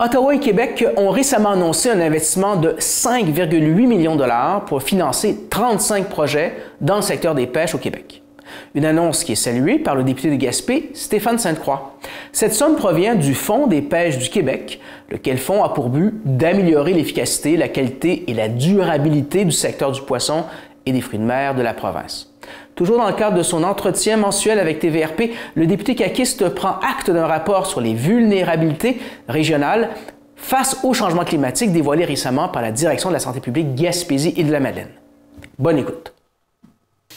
Ottawa et Québec ont récemment annoncé un investissement de 5,8 millions de dollars pour financer 35 projets dans le secteur des pêches au Québec. Une annonce qui est saluée par le député de Gaspé, Stéphane Sainte-Croix. Cette somme provient du Fonds des pêches du Québec, lequel fonds a pour but d'améliorer l'efficacité, la qualité et la durabilité du secteur du poisson et des fruits de mer de la province. Toujours dans le cadre de son entretien mensuel avec TVRP, le député caquiste prend acte d'un rapport sur les vulnérabilités régionales face au changement climatique dévoilé récemment par la Direction de la santé publique Gaspésie et de la Madeleine. Bonne écoute.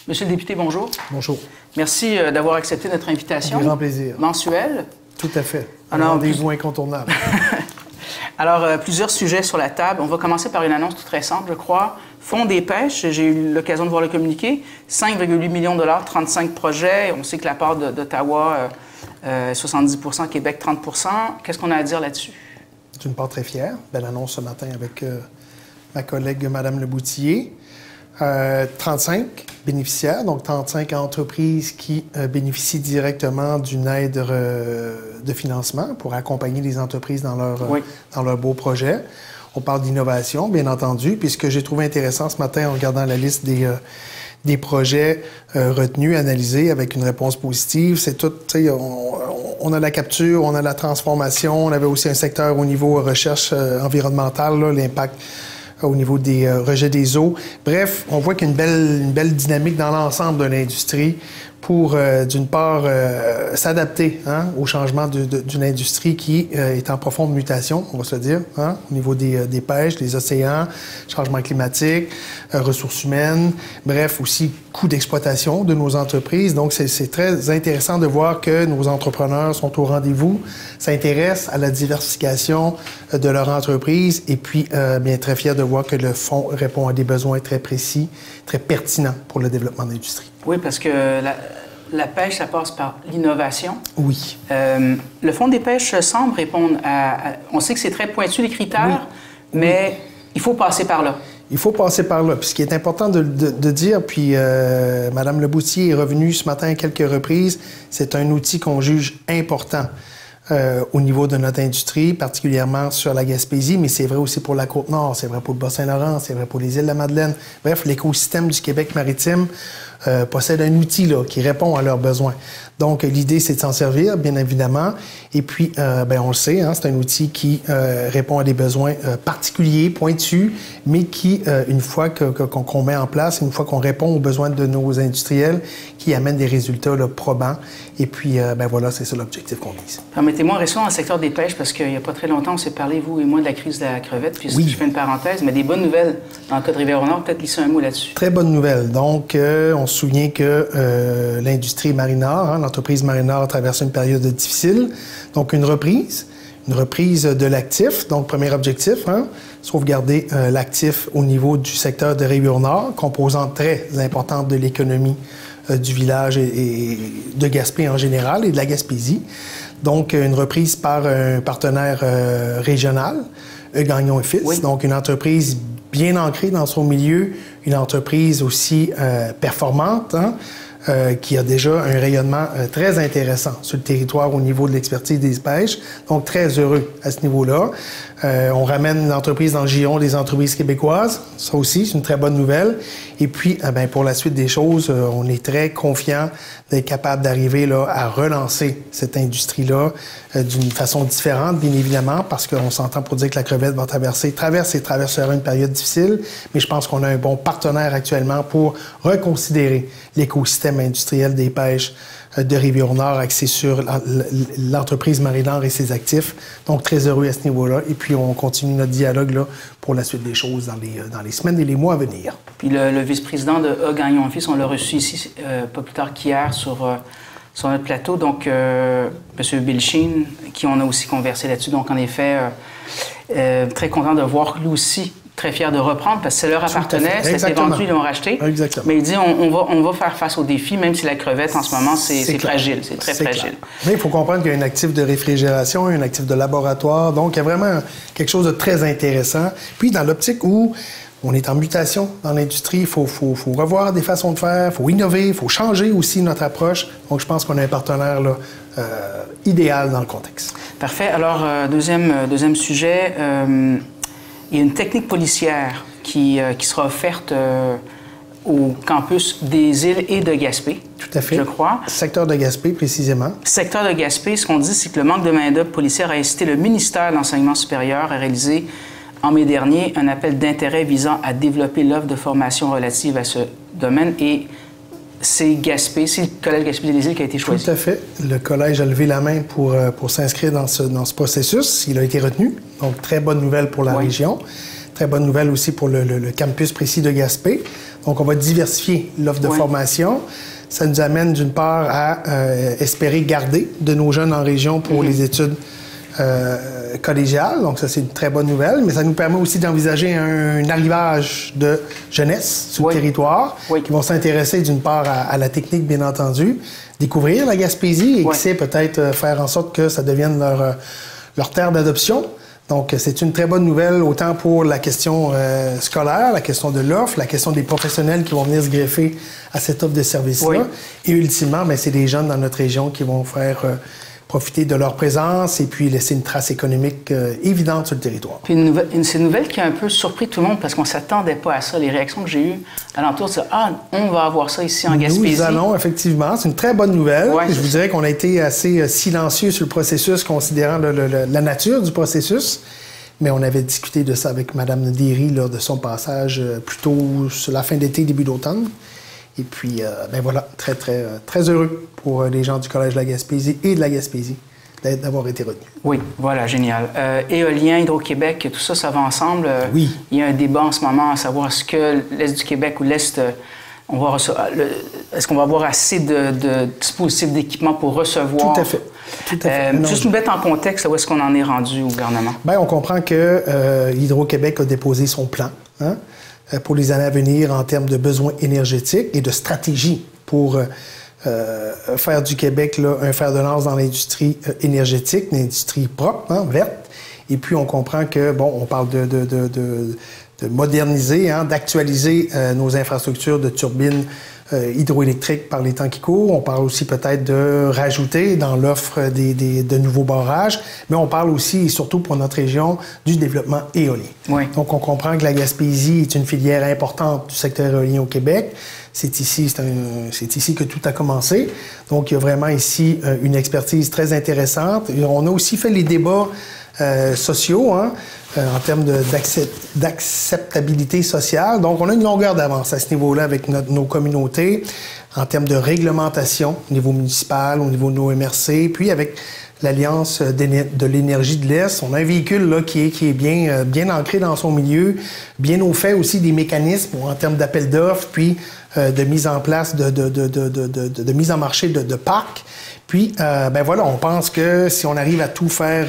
Monsieur le député, bonjour. Bonjour. Merci d'avoir accepté notre invitation. Avec grand plaisir. Mensuelle. Tout à fait. Un rendez-vous incontournable. Alors, plusieurs sujets sur la table. On va commencer par une annonce tout très simple, je crois. Fonds des pêches, j'ai eu l'occasion de voir le communiqué. 5,8 millions de dollars, 35 projets. On sait que la part d'Ottawa, 70 %, Québec, 30 %. Qu'est-ce qu'on a à dire là-dessus? D'une part très fière. Belle annonce ce matin avec ma collègue Mme Leboutillier. 35 bénéficiaires, donc 35 entreprises qui bénéficient directement d'une aide de financement pour accompagner les entreprises dans leurs beaux projets. On parle d'innovation, bien entendu, puis ce que j'ai trouvé intéressant ce matin en regardant la liste des projets retenus, analysés avec une réponse positive, c'est tout, tu sais, on a la capture, on a la transformation, on avait aussi un secteur au niveau recherche environnementale, l'impact au niveau des rejets des eaux. Bref, on voit qu'il y a une belle dynamique dans l'ensemble de l'industrie pour, d'une part, s'adapter au changement d'une industrie qui est en profonde mutation, on va se le dire, au niveau des pêches, des océans, changement climatique, ressources humaines, bref, aussi coût d'exploitation de nos entreprises. Donc, c'est très intéressant de voir que nos entrepreneurs sont au rendez-vous, s'intéressent à la diversification de leur entreprise et puis, bien, très fiers de voir que le fonds répond à des besoins très précis, très pertinents pour le développement de l'industrie. Oui, parce que la pêche, ça passe par l'innovation. Oui. Le Fonds des pêches semble répondre à... On sait que c'est très pointu, les critères, mais il faut passer par là. Il faut passer par là. Puis ce qui est important de dire, puis Mme Leboutillier est revenue ce matin à quelques reprises, c'est un outil qu'on juge important au niveau de notre industrie, particulièrement sur la Gaspésie, mais c'est vrai aussi pour la Côte-Nord, c'est vrai pour le Bas-Saint-Laurent, c'est vrai pour les îles de la Madeleine. Bref, l'écosystème du Québec maritime possède un outil là, qui répond à leurs besoins. Donc, l'idée, c'est de s'en servir, bien évidemment. Et puis, on le sait, c'est un outil qui répond à des besoins particuliers, pointus, mais qui, une fois qu'on met en place, une fois qu'on répond aux besoins de nos industriels, qui amène des résultats là, probants. Et puis, voilà, c'est ça l'objectif qu'on vise. Permettez-moi, restons dans le secteur des pêches, parce qu'il n'y a pas très longtemps, on s'est parlé, vous et moi, de la crise de la crevette. Puis je fais une parenthèse, mais des bonnes nouvelles dans le cas de Rivière-au-Nord. Peut-être glisser un mot là-dessus. Très bonne nouvelle. Donc, on se souvient que l'industrie Marinard, l'entreprise Marinard a traversé une période difficile. Donc, une reprise de l'actif. Donc, premier objectif, sauvegarder l'actif au niveau du secteur de Rivière-au-Nord, composante très importante de l'économie du village et de Gaspé en général et de la Gaspésie. Donc, une reprise par un partenaire régional, Gagnon & Fils, donc une entreprise bien ancrée dans son milieu, une entreprise aussi performante, qui a déjà un rayonnement très intéressant sur le territoire au niveau de l'expertise des pêches. Donc, très heureux à ce niveau-là. On ramène l'entreprise dans le giron des entreprises québécoises. Ça aussi, c'est une très bonne nouvelle. Et puis, pour la suite des choses, on est très confiant d'être capable d'arriver là à relancer cette industrie-là d'une façon différente, bien évidemment, parce qu'on s'entend pour dire que la crevette va traversera une période difficile, mais je pense qu'on a un bon partenaire actuellement pour reconsidérer l'écosystème industriel des pêches de Rivière-au-Nord axé sur l'entreprise Marinard et ses actifs. Donc, très heureux à ce niveau-là. Et puis, on continue notre dialogue là, pour la suite des choses dans les semaines et les mois à venir. Puis, le vice-président de Gagnon & Fils, on l'a reçu ici pas plus tard qu'hier sur notre plateau. Donc, M. Bill Sheen, qui on a aussi conversé là-dessus. Donc, en effet, très content de voir lui aussi très fier de reprendre parce que ça leur appartenait, c'était vendu, ils l'ont racheté. Exactement. Mais il dit on va faire face aux défis, même si la crevette en ce moment, c'est fragile, c'est très fragile. Clair. Mais il faut comprendre qu'il y a un actif de réfrigération, un actif de laboratoire, donc il y a vraiment quelque chose de très intéressant. Puis dans l'optique où On est en mutation dans l'industrie, il faut revoir des façons de faire, il faut innover, il faut changer aussi notre approche. Donc, je pense qu'on a un partenaire là, idéal dans le contexte. Parfait. Alors, deuxième sujet, il y a une technique policière qui sera offerte au campus des Îles et de Gaspé. Tout à fait. Je crois. Secteur de Gaspé, précisément. Secteur de Gaspé, ce qu'on dit, c'est que le manque de main-d'œuvre policière a incité le ministère de l'Enseignement supérieur à réaliser en mai dernier un appel d'intérêt visant à développer l'offre de formation relative à ce domaine. Et c'est Gaspé, c'est le Collège Gaspé des Îles qui a été choisi. Tout à fait. Le collège a levé la main pour s'inscrire dans ce processus. Il a été retenu. Donc, très bonne nouvelle pour la région. Très bonne nouvelle aussi pour le campus précis de Gaspé. Donc, on va diversifier l'offre de formation. Ça nous amène, d'une part, à espérer garder de nos jeunes en région pour les études collégiales. Donc, ça, c'est une très bonne nouvelle. Mais ça nous permet aussi d'envisager un arrivage de jeunesse sur le territoire qui vont s'intéresser, d'une part, à la technique, bien entendu, découvrir la Gaspésie et qui sait peut-être faire en sorte que ça devienne leur terre d'adoption. Donc, c'est une très bonne nouvelle, autant pour la question scolaire, la question de l'offre, la question des professionnels qui vont venir se greffer à cette offre de service-là. Et ultimement, bien, c'est des jeunes dans notre région qui vont faire profiter de leur présence et puis laisser une trace économique évidente sur le territoire. Puis c'est une nouvelle qui a un peu surpris tout le monde parce qu'on ne s'attendait pas à ça. Les réactions que j'ai eues alentour, c'est « Ah, on va avoir ça ici en Gaspésie. » Nous allons, effectivement. C'est une très bonne nouvelle. Je vous dirais qu'on a été assez silencieux sur le processus, considérant la nature du processus. Mais on avait discuté de ça avec Mme Derry lors de son passage plutôt sur la fin d'été, début d'automne. Et puis, ben voilà, très heureux pour les gens du Collège de la Gaspésie et de la Gaspésie d'avoir été retenus. Oui, voilà, génial. Éolien, Hydro-Québec, tout ça, ça va ensemble. Oui. Il y a un débat en ce moment à savoir est-ce que l'Est du Québec ou l'Est, est-ce qu'on va avoir assez de dispositifs d'équipement pour recevoir? Tout à fait. Tout à fait. Juste nous mettre en contexte, où est-ce qu'on en est rendu au gouvernement? Bien, on comprend que Hydro-Québec a déposé son plan pour les années à venir en termes de besoins énergétiques et de stratégie pour faire du Québec là, un fer de lance dans l'industrie énergétique, l'industrie propre, verte. Et puis, on comprend que, bon, on parle de moderniser, d'actualiser nos infrastructures de turbines hydroélectriques par les temps qui courent. On parle aussi peut-être de rajouter dans l'offre de nouveaux barrages, mais on parle aussi et surtout pour notre région du développement éolien. Oui. Donc, on comprend que la Gaspésie est une filière importante du secteur éolien au Québec. C'est ici que tout a commencé. Donc, il y a vraiment ici une expertise très intéressante. Et on a aussi fait les débats sociaux, en termes d'acceptabilité sociale. Donc, on a une longueur d'avance à ce niveau-là avec nos communautés, en termes de réglementation au niveau municipal, au niveau de nos MRC, puis avec l'Alliance de l'énergie de l'Est. On a un véhicule là, qui est bien ancré dans son milieu, bien au fait aussi des mécanismes en termes d'appel d'offres, puis de mise en place, de mise en marché de parcs. Puis, ben voilà, on pense que si on arrive à tout faire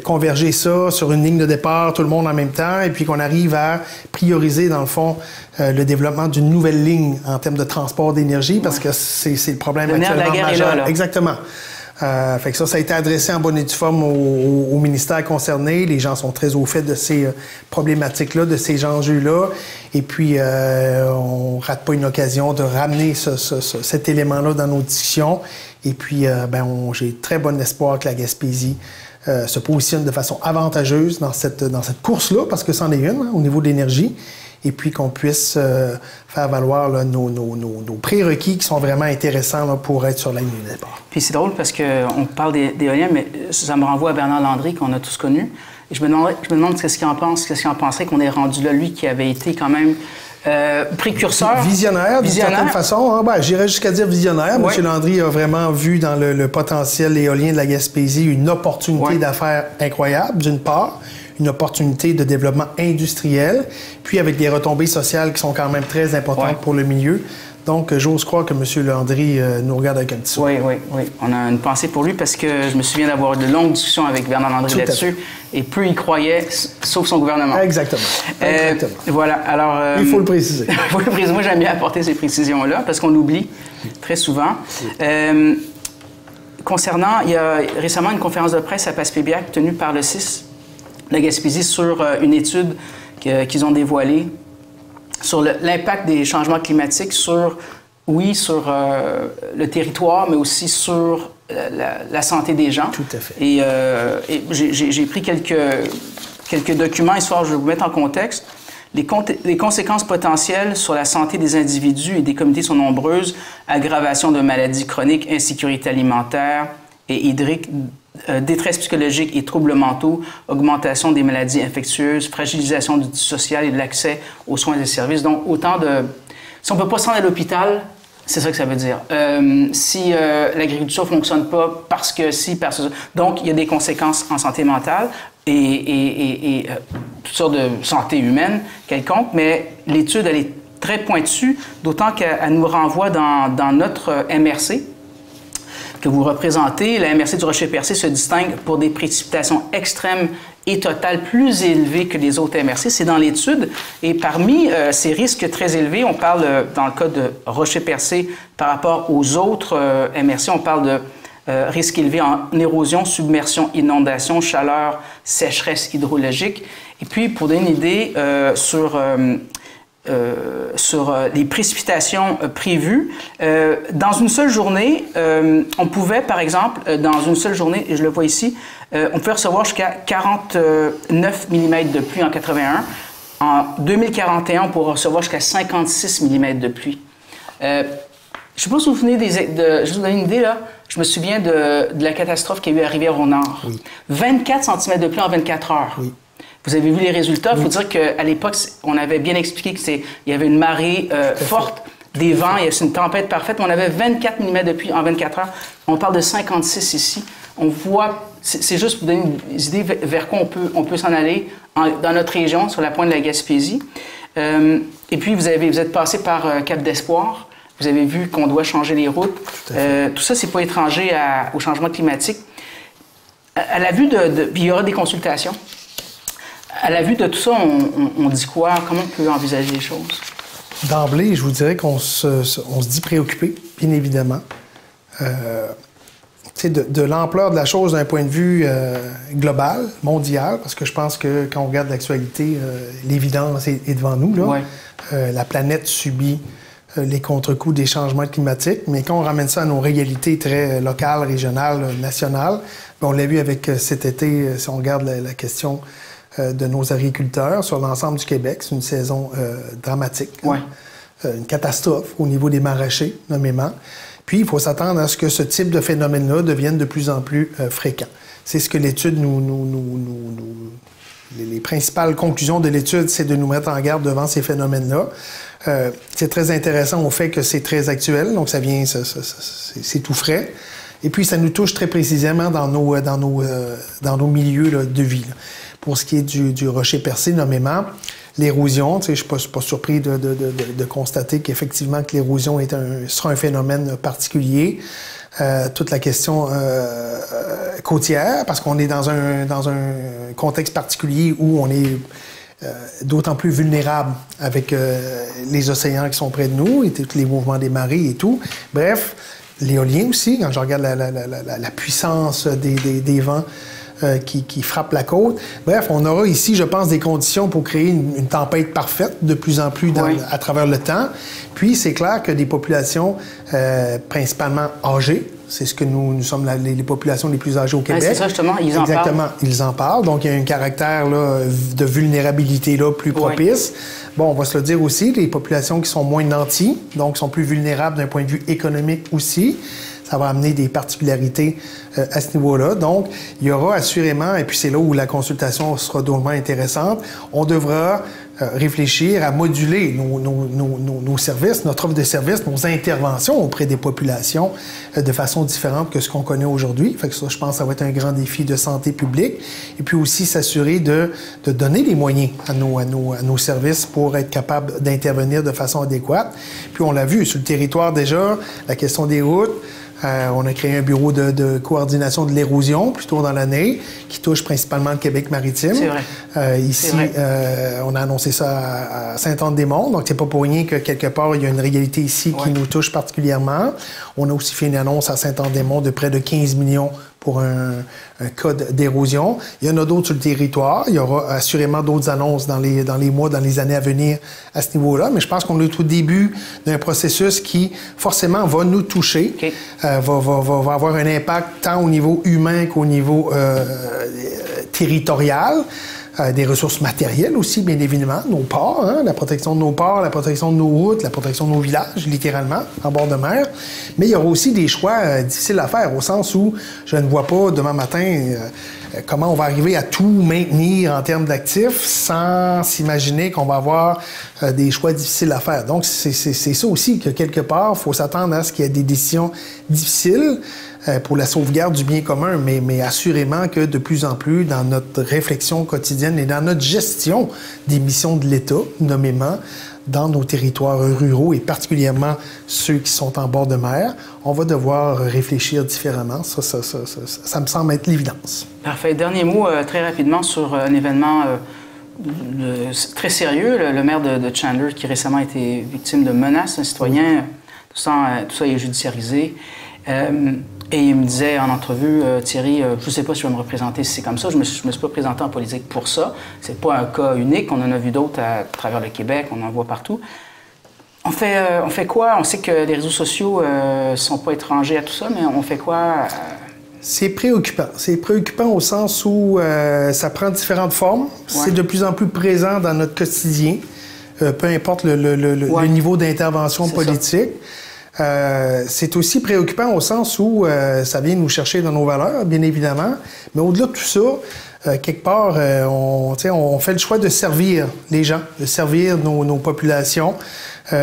converger ça sur une ligne de départ, tout le monde en même temps, et puis qu'on arrive à prioriser, dans le fond, le développement d'une nouvelle ligne en termes de transport d'énergie, parce que c'est le problème actuellement majeur. Exactement. Fait que ça a été adressé en bonne et due forme au ministère concerné. Les gens sont très au fait de ces problématiques-là, de ces enjeux-là. Et puis, on rate pas une occasion de ramener cet élément-là dans nos discussions. Et puis, j'ai très bon espoir que la Gaspésie se positionne de façon avantageuse dans cette course-là, parce que c'en est une, au niveau de l'énergie. Et puis qu'on puisse faire valoir là, nos prérequis qui sont vraiment intéressants là, pour être sur la ligne de départ. Puis c'est drôle parce qu'on parle d'éolien, mais ça me renvoie à Bernard Landry, qu'on a tous connu. Et je me demande qu'est-ce qu'il en pense, qu'est-ce qu'il en penserait qu'on est rendu là, lui qui avait été quand même précurseur. Visionnaire, d'une certaine façon. J'irais jusqu'à dire visionnaire. Oui. M. Landry a vraiment vu dans le potentiel éolien de la Gaspésie une opportunité d'affaires incroyable, d'une part. Une opportunité de développement industriel, puis avec des retombées sociales qui sont quand même très importantes pour le milieu. Donc, j'ose croire que M. Landry nous regarde avec un petit sourire. Oui. On a une pensée pour lui parce que je me souviens d'avoir de longues discussions avec Bernard Landry là-dessus. Et peu il croyait, sauf son gouvernement. Exactement. Voilà. Alors, il faut le préciser. Il faut le préciser. Moi, j'aime bien apporter ces précisions-là parce qu'on l'oublie très souvent. Concernant, il y a récemment une conférence de presse à Passepébiac tenue par le CIS, la Gaspésie, sur une étude qu'ils ont dévoilée sur l'impact des changements climatiques sur le territoire, mais aussi sur la santé des gens. Tout à fait. Et j'ai pris quelques documents, histoire je vais vous mettre en contexte. Les conséquences potentielles sur la santé des individus et des communautés sont nombreuses. Aggravation de maladies chroniques, insécurité alimentaire et hydrique, détresse psychologique et troubles mentaux, augmentation des maladies infectieuses, fragilisation du tissu social et de l'accès aux soins et services. Donc, autant de... Si on ne peut pas se rendre à l'hôpital, c'est ça que ça veut dire. Si l'agriculture ne fonctionne pas parce que donc, il y a des conséquences en santé mentale et toutes sortes de santé humaine quelconque, mais l'étude, elle est très pointue, d'autant qu'elle nous renvoie dans notre MRC que vous représentez. La MRC du Rocher-Percé se distingue pour des précipitations extrêmes et totales plus élevées que les autres MRC. C'est dans l'étude. Et parmi ces risques très élevés, on parle, dans le cas de Rocher-Percé, par rapport aux autres MRC, on parle de risques élevés en érosion, submersion, inondation, chaleur, sécheresse hydrologique. Et puis, pour donner une idée sur les précipitations prévues. Dans une seule journée, on pouvait, par exemple, dans une seule journée, et je le vois ici, on peut recevoir jusqu'à 49 mm de pluie en 81. En 2041, on pourra recevoir jusqu'à 56 mm de pluie. Je ne sais pas si vous vous souvenez je vais vous donner une idée, là. Je me souviens de la catastrophe qui a eu à Rivière-au-Nord. Oui. 24 cm de pluie en 24 heures. Oui. Vous avez vu les résultats. Il faut dire qu'à l'époque, on avait bien expliqué qu'il y avait une marée forte, des vents, il y a une tempête parfaite, mais on avait 24 mm de pluie en 24 heures. On parle de 56 ici. On voit, c'est juste pour donner une idée vers quoi on peut s'en aller dans notre région, sur la pointe de la Gaspésie. Et puis, vous êtes passé par Cap d'Espoir. Vous avez vu qu'on doit changer les routes. Tout ça, c'est pas étranger au changement climatique. À la vue puis il y aura des consultations. À la vue de tout ça, on dit quoi? Comment on peut envisager les choses? D'emblée, je vous dirais qu'on se dit préoccupé, bien évidemment. De l'ampleur de la chose d'un point de vue global, mondial, parce que je pense que quand on regarde l'actualité, l'évidence est devant nous. Là. Ouais. La planète subit les contre-coups des changements climatiques, mais quand on ramène ça à nos réalités très locales, régionales, nationales, on l'a vu avec cet été, si on regarde la question de nos agriculteurs sur l'ensemble du Québec, c'est une saison dramatique, ouais. Une catastrophe au niveau des maraîchers, nommément. Puis, il faut s'attendre à ce que ce type de phénomène-là devienne de plus en plus fréquent. C'est ce que l'étude les principales conclusions de l'étude, c'est de nous mettre en garde devant ces phénomènes-là. C'est très intéressant au fait que c'est très actuel, donc c'est tout frais. Et puis, ça nous touche très précisément dans nos milieux là, de vie. Là. Pour ce qui est du Rocher-Percé, nommément, l'érosion, je ne suis pas surpris de constater qu'effectivement que l'érosion sera un phénomène particulier. Toute la question côtière, parce qu'on est dans un contexte particulier où on est d'autant plus vulnérable avec les océans qui sont près de nous, et tous les mouvements des marées et tout. Bref, l'éolien aussi, quand je regarde la puissance des vents qui frappent la côte. Bref, on aura ici, je pense, des conditions pour créer une tempête parfaite de plus en plus à travers le temps. Puis, c'est clair que des populations principalement âgées, c'est ce que nous sommes les populations les plus âgées au Québec. C'est ça, justement, ils en parlent. Exactement, ils en parlent. Donc, il y a un caractère là, de vulnérabilité là, plus propice. Bon, on va se le dire aussi, les populations qui sont moins nanties, donc sont plus vulnérables d'un point de vue économique aussi. Ça va amener des particularités à ce niveau-là. Donc, il y aura assurément, et puis c'est là où la consultation sera drôlement intéressante, on devra réfléchir à moduler nos services, notre offre de services, nos interventions auprès des populations de façon différente que ce qu'on connaît aujourd'hui. Fait que ça, je pense que ça va être un grand défi de santé publique. Et puis aussi s'assurer de donner les moyens à nos services pour être capables d'intervenir de façon adéquate. Puis on l'a vu sur le territoire déjà, la question des routes. On a créé un bureau de coordination de l'érosion plus tôt dans l'année qui touche principalement le Québec maritime. C'est vrai. Ici, on a annoncé ça à Sainte-Anne-des-Monts. Donc, c'est pas pour rien que quelque part, il y a une réalité ici qui nous touche particulièrement. On a aussi fait une annonce à Sainte-Anne-des-Monts de près de 15 millions pour un cas d'érosion. Il y en a d'autres sur le territoire. Il y aura assurément d'autres annonces dans les mois, dans les années à venir à ce niveau-là. Mais je pense qu'on est au début d'un processus qui, forcément, va nous toucher, va avoir un impact tant au niveau humain qu'au niveau territorial. Des ressources matérielles aussi, bien évidemment, nos ports, hein, la protection de nos ports, la protection de nos routes, la protection de nos villages, littéralement, en bord de mer. Mais il y aura aussi des choix difficiles à faire, au sens où je ne vois pas demain matin comment on va arriver à tout maintenir en termes d'actifs sans s'imaginer qu'on va avoir des choix difficiles à faire. Donc, c'est ça aussi que, quelque part, il faut s'attendre à ce qu'il y ait des décisions difficiles pour la sauvegarde du bien commun, mais assurément que de plus en plus, dans notre réflexion quotidienne et dans notre gestion des missions de l'État, nommément dans nos territoires ruraux et particulièrement ceux qui sont en bord de mer, on va devoir réfléchir différemment. Ça me semble être l'évidence. Parfait. Dernier mot très rapidement sur un événement très sérieux. Le maire de Chandler qui récemment a été victime de menaces d'un citoyen. Tout ça est judiciarisé. Et il me disait en entrevue, Thierry, je ne sais pas si je vais me représenter si c'est comme ça. Je me suis pas présenté en politique pour ça. C'est pas un cas unique. On en a vu d'autres à travers le Québec. On en voit partout. On fait quoi? On sait que les réseaux sociaux ne sont pas étrangers à tout ça, mais on fait quoi? C'est préoccupant. C'est préoccupant au sens où ça prend différentes formes. Ouais. C'est de plus en plus présent dans notre quotidien, peu importe le niveau d'intervention politique. C'est aussi préoccupant au sens où ça vient nous chercher dans nos valeurs, bien évidemment. Mais au-delà de tout ça, quelque part, on fait le choix de servir les gens, de servir nos populations. Il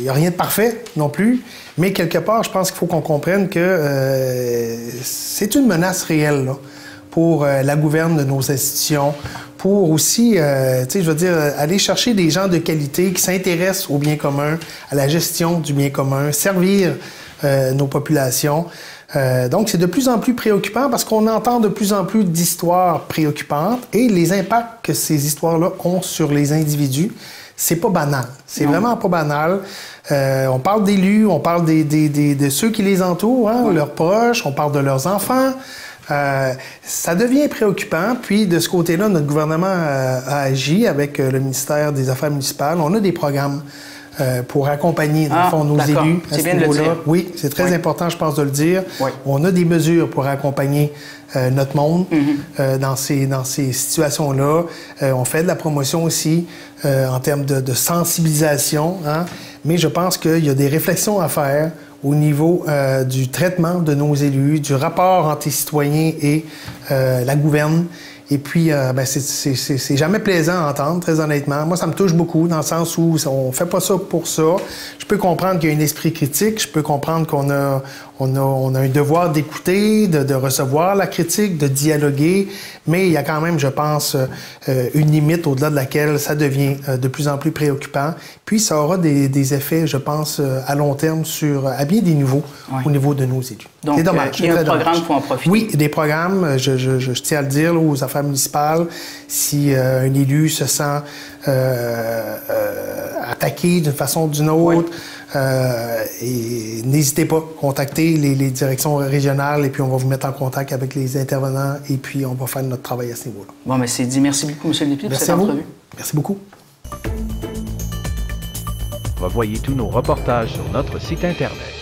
n'y a rien de parfait non plus. Mais quelque part, je pense qu'il faut qu'on comprenne que c'est une menace réelle là, pour la gouverne de nos institutions, pour aussi, je veux dire, aller chercher des gens de qualité qui s'intéressent au bien commun, à la gestion du bien commun, servir nos populations. Donc, c'est de plus en plus préoccupant parce qu'on entend de plus en plus d'histoires préoccupantes et les impacts que ces histoires-là ont sur les individus, c'est pas banal. C'est vraiment pas banal. On parle d'élus, on parle de ceux qui les entourent, hein, leurs proches, on parle de leurs enfants. Ça devient préoccupant. Puis, de ce côté-là, notre gouvernement a agi avec le ministère des Affaires municipales. On a des programmes pour accompagner, dans le fond, nos élus à ce niveau-là. Oui, c'est très important, je pense, de le dire. Oui. On a des mesures pour accompagner notre monde dans ces situations-là. On fait de la promotion aussi en termes de sensibilisation. Hein? Mais je pense qu'il y a des réflexions à faire au niveau du traitement de nos élus, du rapport entre les citoyens et la gouverne. Et puis, c'est jamais plaisant à entendre, très honnêtement. Moi, ça me touche beaucoup, dans le sens où on fait pas ça pour ça. Je peux comprendre qu'il y a un esprit critique. Je peux comprendre qu'on a un devoir d'écouter, de recevoir la critique, de dialoguer. Mais il y a quand même, je pense, une limite au-delà de laquelle ça devient de plus en plus préoccupant. Puis, ça aura des effets, je pense, à long terme à bien des niveaux au niveau de nos élus. Donc, c'est dommage. Il y a un programme pour en profiter. Oui, des programmes. Je tiens à le dire là, aux affaires municipales. Si un élu se sent attaqué d'une façon ou d'une autre, et n'hésitez pas à contacter les directions régionales et puis on va vous mettre en contact avec les intervenants et puis on va faire notre travail à ce niveau-là. Bon, mais c'est dit. Merci beaucoup, M. le député, pour cette entrevue. Merci beaucoup. Revoyez tous nos reportages sur notre site Internet.